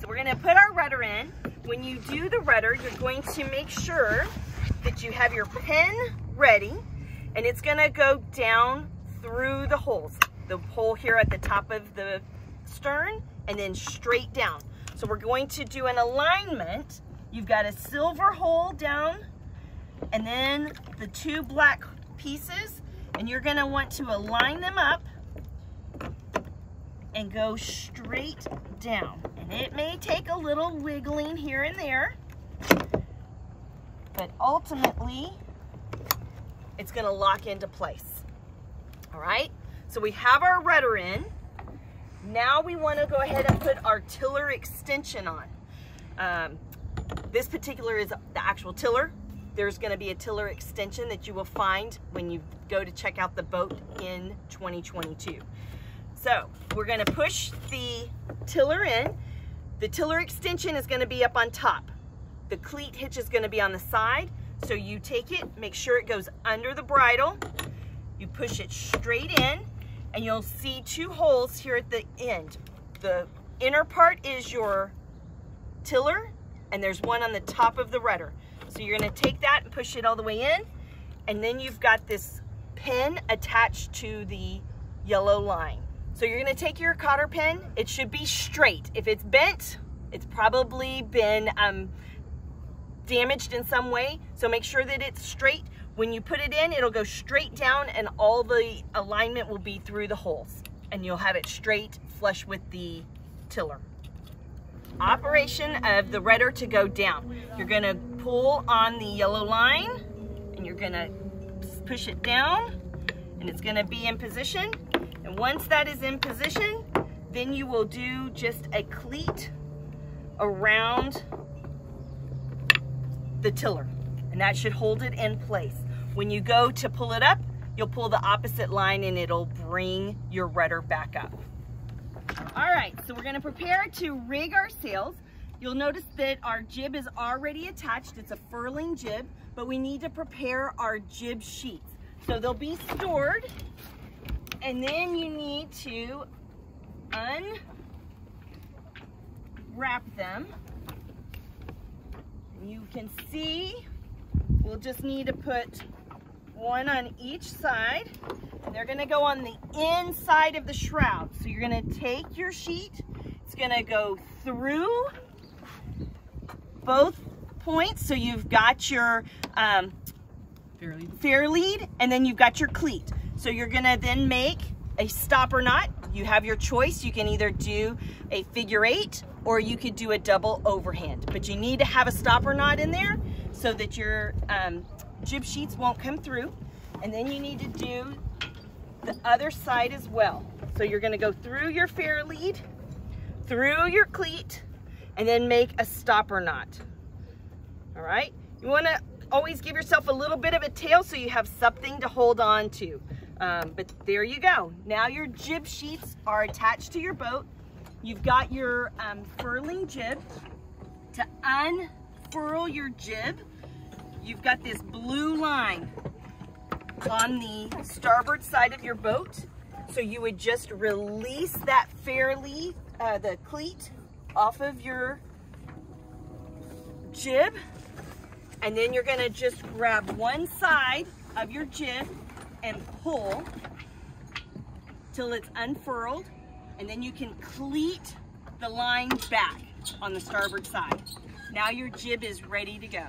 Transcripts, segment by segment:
We're gonna put our rudder in. When you do the rudder, you're going to make sure that you have your pin ready, and it's gonna go down through the holes. The hole here at the top of the stern, and then straight down. So we're going to do an alignment. You've got a silver hole down, and then the two black pieces, and you're gonna want to align them up and go straight down. And it may take a little wiggling here and there, but ultimately it's gonna lock into place. All right, so we have our rudder in. Now we wanna go ahead and put our tiller extension on. This particular is the actual tiller. There's gonna be a tiller extension that you will find when you go to check out the boat in 2022. So we're gonna push the tiller in. The tiller extension is gonna be up on top. The cleat hitch is gonna be on the side. So you take it, make sure it goes under the bridle. You push it straight in, and you'll see two holes here at the end. The inner part is your tiller, and there's one on the top of the rudder. So you're gonna take that and push it all the way in, and then you've got this pin attached to the yellow line. So you're gonna take your cotter pin. It should be straight. If it's bent, it's probably been damaged in some way. So make sure that it's straight. When you put it in, it'll go straight down, and all the alignment will be through the holes, and you'll have it straight, flush with the tiller. Operation of the rudder to go down. You're gonna pull on the yellow line, and you're gonna push it down, and it's gonna be in position. And once that is in position, then you will do just a cleat around the tiller, and that should hold it in place. When you go to pull it up, you'll pull the opposite line, and it'll bring your rudder back up. All right, so we're gonna prepare to rig our sails. You'll notice that our jib is already attached. It's a furling jib, but we need to prepare our jib sheets. So they'll be stored, and then you need to unwrap them. You can see we'll just need to put one on each side. They're gonna go on the inside of the shroud. So you're gonna take your sheet, it's gonna go through both points. So you've got your fair lead, and then you've got your cleat. So you're gonna then make a stopper knot. You have your choice. You can either do a figure 8, or you could do a double overhand. But you need to have a stopper knot in there so that your jib sheets won't come through. And then you need to do the other side as well. So you're gonna go through your fair lead, through your cleat, and then make a stopper knot. All right? You wanna always give yourself a little bit of a tail so you have something to hold on to. But there you go. Now your jib sheets are attached to your boat. You've got your furling jib. To unfurl your jib, you've got this blue line on the starboard side of your boat. So you would just release that fairly, the cleat off of your jib, and then you're gonna just grab one side of your jib and pull till it's unfurled, and then you can cleat the line back on the starboard side. Now your jib is ready to go.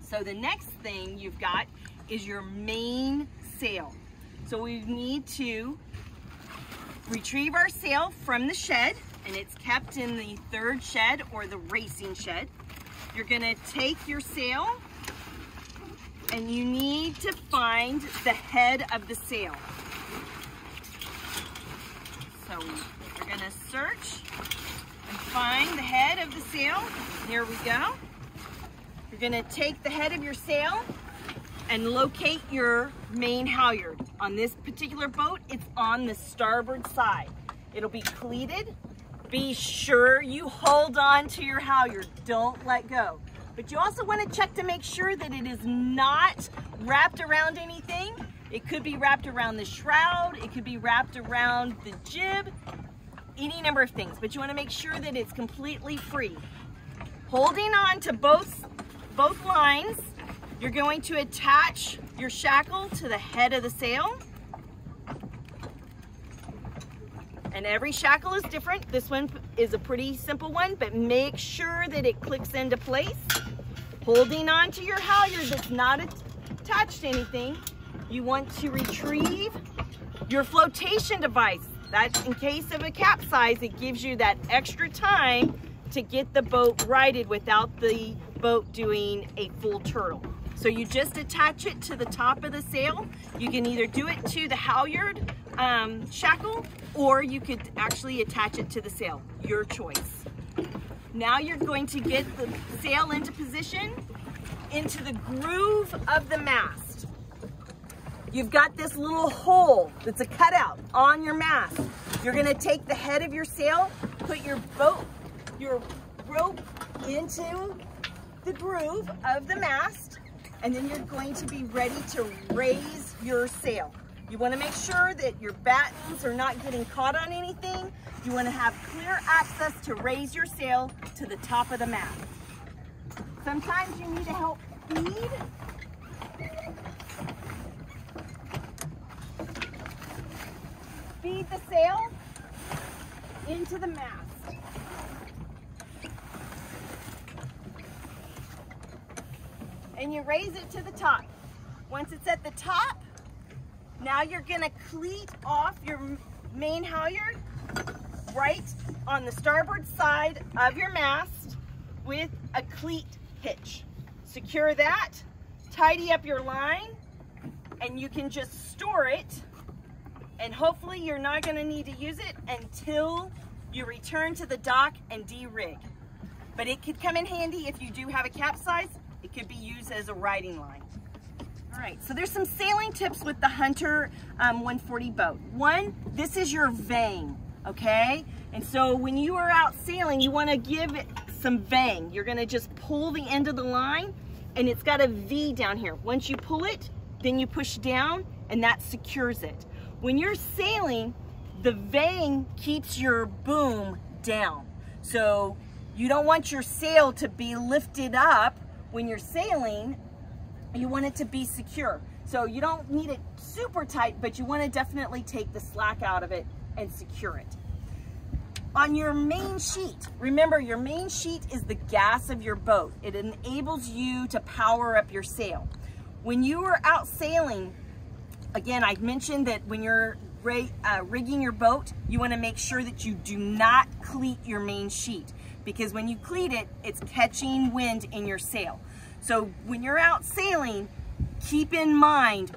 So the next thing you've got is your main sail. So we need to retrieve our sail from the shed, and it's kept in the third shed or the racing shed. You're gonna take your sail, and you need to find the head of the sail. So we're gonna search and find the head of the sail. Here we go. You're gonna take the head of your sail and locate your main halyard. On this particular boat, it's on the starboard side. It'll be cleated. Be sure you hold on to your halyard. Don't let go. But you also want to check to make sure that it is not wrapped around anything. It could be wrapped around the shroud. It could be wrapped around the jib. any number of things, but you want to make sure that it's completely free. Holding on to both lines, you're going to attach your shackle to the head of the sail. And every shackle is different. This one is a pretty simple one, but make sure that it clicks into place. Holding on to your halyard that's not attached to anything, you want to retrieve your flotation device. That's in case of a capsize, it gives you that extra time to get the boat righted without the boat doing a full turtle. So you just attach it to the top of the sail. You can either do it to the halyard shackle, or you could actually attach it to the sail, your choice. Now you're going to get the sail into position into the groove of the mast. You've got this little hole that's a cutout on your mast. You're gonna take the head of your sail, put your rope into the groove of the mast, and then you're going to be ready to raise your sail. You want to make sure that your battens are not getting caught on anything. You want to have clear access to raise your sail to the top of the mast. Sometimes you need to help feed. Feed the sail into the mast. And you raise it to the top. Once it's at the top, now you're gonna cleat off your main halyard right on the starboard side of your mast with a cleat hitch. Secure that, tidy up your line, and you can just store it, and hopefully you're not gonna need to use it until you return to the dock and de-rig. But it could come in handy if you do have a capsize. It could be used as a riding line. All right, so there's some sailing tips with the Hunter 140 boat. One, this is your vang, okay? And so when you are out sailing, you wanna give it some vang. You're gonna just pull the end of the line, and it's got a V down here. Once you pull it, then you push down, and that secures it. When you're sailing, the vang keeps your boom down. So you don't want your sail to be lifted up when you're sailing. You want it to be secure. So you don't need it super tight, but you want to definitely take the slack out of it and secure it. On your main sheet, remember your main sheet is the gas of your boat. It enables you to power up your sail. When you are out sailing, again, I mentioned that when you're rigging your boat, you want to make sure that you do not cleat your main sheet, because when you cleat it, it's catching wind in your sail. So when you're out sailing, keep in mind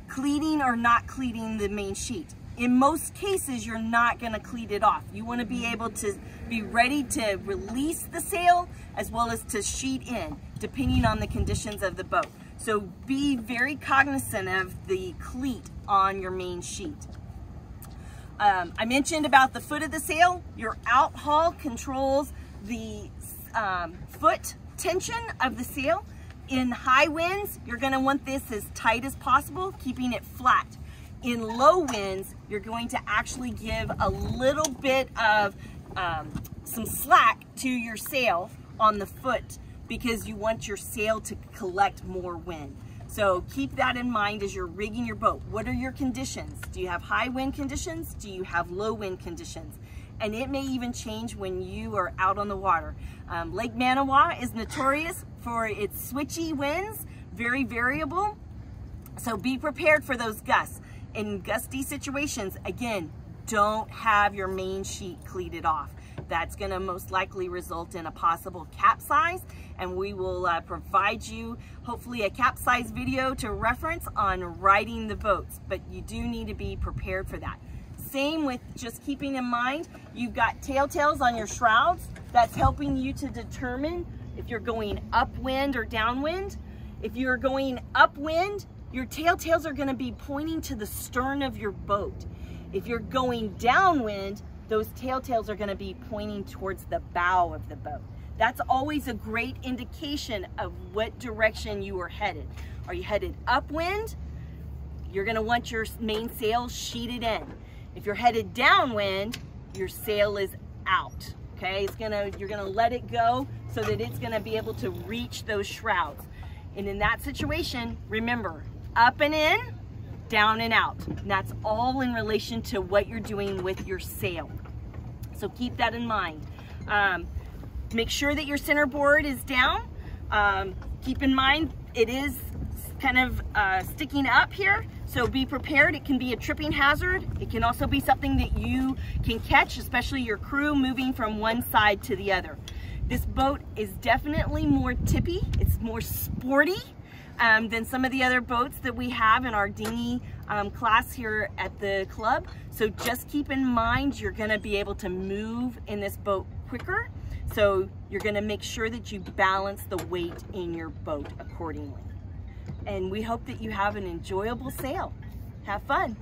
cleating or not cleating the main sheet. In most cases, you're not going to cleat it off. You want to be able to be ready to release the sail as well as to sheet in, depending on the conditions of the boat. So be very cognizant of the cleat on your main sheet. I mentioned about the foot of the sail. Your out haul controls the foot tension of the sail. In high winds, you're going to want this as tight as possible, keeping it flat. In low winds, you're going to actually give a little bit of some slack to your sail on the foot, because you want your sail to collect more wind. So keep that in mind as you're rigging your boat. What are your conditions? Do you have high wind conditions? Do you have low wind conditions? And it may even change when you are out on the water. Lake Manawa is notorious for its switchy winds, very variable. So be prepared for those gusts. In gusty situations, again, don't have your main sheet cleated off. That's gonna most likely result in a possible capsize, and we will provide you hopefully a capsize video to reference on riding the boats, but you do need to be prepared for that. Same with just keeping in mind, you've got tailtails on your shrouds. That's helping you to determine if you're going upwind or downwind. If you're going upwind, your tailtails are going to be pointing to the stern of your boat. If you're going downwind, those tailtails are going to be pointing towards the bow of the boat. That's always a great indication of what direction you are headed. Are you headed upwind? You're going to want your main sail sheeted in. If you're headed downwind, your sail is out. Okay, you're gonna let it go so that it's gonna be able to reach those shrouds. And in that situation, remember, up and in, down and out. And that's all in relation to what you're doing with your sail. So keep that in mind. Make sure that your center board is down. Keep in mind, it is kind of sticking up here. So be prepared. It can be a tripping hazard. It can also be something that you can catch, especially your crew moving from one side to the other. This boat is definitely more tippy. It's more sporty than some of the other boats that we have in our dinghy class here at the club. So just keep in mind, you're gonna be able to move in this boat quicker. So you're gonna make sure that you balance the weight in your boat accordingly. And we hope that you have an enjoyable sail. Have fun.